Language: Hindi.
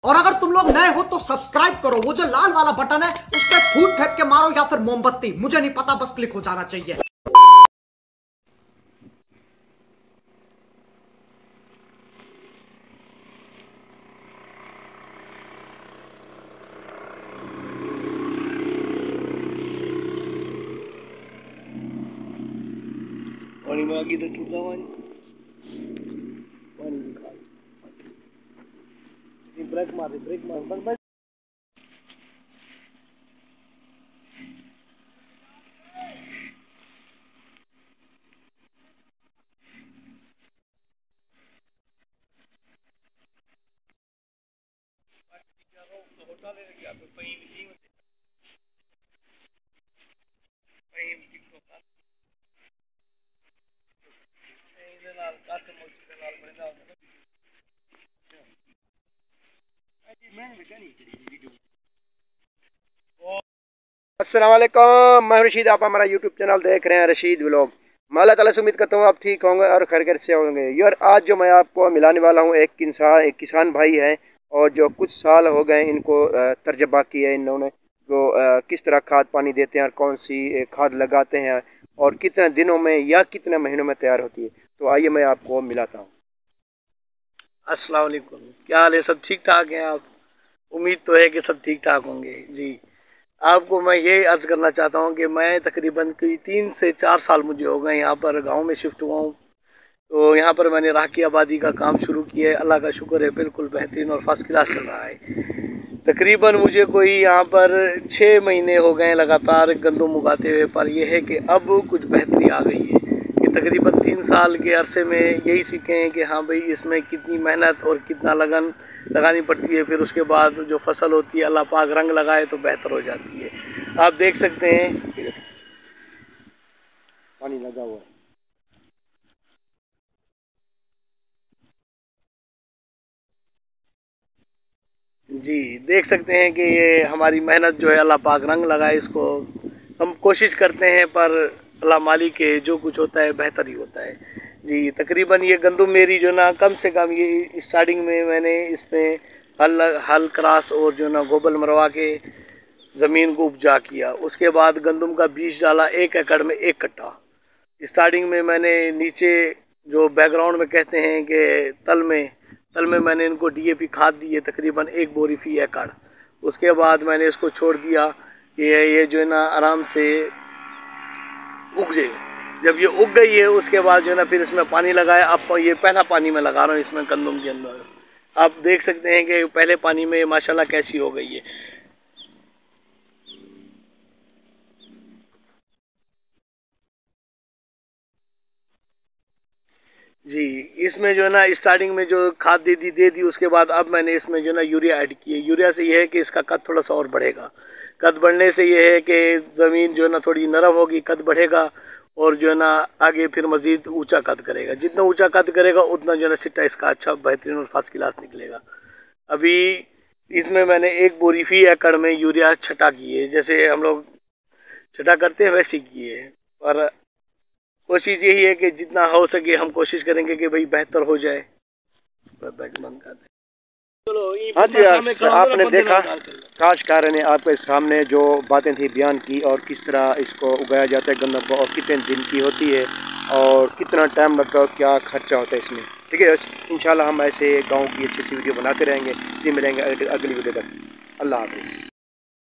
और अगर तुम लोग नए हो तो सब्सक्राइब करो, वो जो लाल वाला बटन है उस पर फूट फेंक के मारो या फिर मोमबत्ती, मुझे नहीं पता, बस क्लिक हो जाना चाहिए। पानी में आगे तो टूटा हुआ पानी दिखा ब्रेक मार बस बस। अस्सलाम वालेकुम, मैं रशीद। आप हमारा यूट्यूब चैनल देख रहे हैं रशीद व्लॉग। मैं अल्लाह ताला से उम्मीद करता हूँ आप ठीक होंगे और खैरियत से होंगे। यार आज जो मैं आपको मिलाने वाला हूँ एक किसान भाई है और जो कुछ साल हो गए इनको तजर्बा किया है इन्होंने, जो किस तरह खाद पानी देते हैं और कौन सी खाद लगाते हैं और कितने दिनों में या कितने महीनों में तैयार होती है। तो आइए मैं आपको मिलाता हूँ। अस्सलाम वालेकुम, क्या हाल है? सब ठीक ठाक हैं आप? उम्मीद तो है कि सब ठीक ठाक होंगे जी। आपको मैं ये अर्ज़ करना चाहता हूँ कि मैं तकरीबन 3 से 4 साल मुझे हो गए यहाँ पर गांव में शिफ्ट हुआ हूँ। तो यहाँ पर मैंने राखी आबादी का काम शुरू किया है। अल्लाह का शुक्र है, बिल्कुल बेहतरीन और फर्स्ट क्लास चल रहा है। तकरीबन मुझे कोई यहाँ पर 6 महीने हो गए लगातार गंदम उगाते हुए, पर यह है कि अब कुछ बेहतरी आ गई है कि तकरीबन 3 साल के अरसे में यही सीखे हैं कि हाँ भाई इसमें कितनी मेहनत और कितना लगन लगानी पड़ती है। फिर उसके बाद जो फसल होती है अल्लाह पाक रंग लगाए तो बेहतर हो जाती है। आप देख सकते हैं पानी लगा हुआ है। जी, देख सकते हैं कि ये हमारी मेहनत जो है अल्लाह पाक रंग लगाए इसको। हम कोशिश करते हैं पर अल्लाह मालिक के जो कुछ होता है बेहतर ही होता है जी। तकरीबन ये गंदम मेरी जो ना कम से कम ये स्टार्टिंग में मैंने इसमें हल क्रास और जो ना गोबर मरवा के ज़मीन को उपजा किया। उसके बाद गंदम का बीज डाला 1 एकड़ में 1 कट्टा। स्टार्टिंग में मैंने नीचे जो बैकग्राउंड में कहते हैं कि तल में मैंने इनको डीएपी खाद दी है तकरीबन 1 बोरी फी एकड़। उसके बाद मैंने इसको छोड़ दिया कि ये जो है ना आराम से उग जाए। जब ये उग गई है उसके बाद जो है ना फिर इसमें पानी लगाया। अब ये पहला पानी मैं लगा रहा हूँ इसमें गंदम के अंदर। आप देख सकते हैं कि पहले पानी में माशाल्लाह कैसी हो गई है जी। इसमें जो है ना स्टार्टिंग में जो खाद दे दी उसके बाद अब मैंने इसमें जो है ना यूरिया ऐड की है। यूरिया से ये है कि इसका कद थोड़ा सा और बढ़ेगा। कद बढ़ने से ये है कि ज़मीन जो है ना थोड़ी नरम होगी, कद बढ़ेगा और जो है ना आगे फिर मज़ीद ऊंचा कद करेगा। जितना ऊंचा कद करेगा उतना जो है ना सिट्टा इसका अच्छा बेहतरीन और फर्स्ट क्लास निकलेगा। अभी इसमें मैंने 1 बोरी फी एकड़ में यूरिया छटा की है, जैसे हम लोग छटा करते हैं वैसे की है। और कोशिश यही है कि जितना हो सके हम कोशिश करेंगे कि भाई बेहतर हो जाए। बंद कर दें। हाँ जी, आपने देखा काश्तकार ने आपके सामने जो बातें थी बयान की और किस तरह इसको उगाया जाता है गन्ना को और कितने दिन की होती है और कितना टाइम लगता है, क्या खर्चा होता है इसमें। ठीक है, इंशाल्लाह हम ऐसे गाँव की अच्छी वीडियो बनाते रहेंगे। फिर मिलेंगे अगली वीडियो तक। अल्लाह हाफिज़।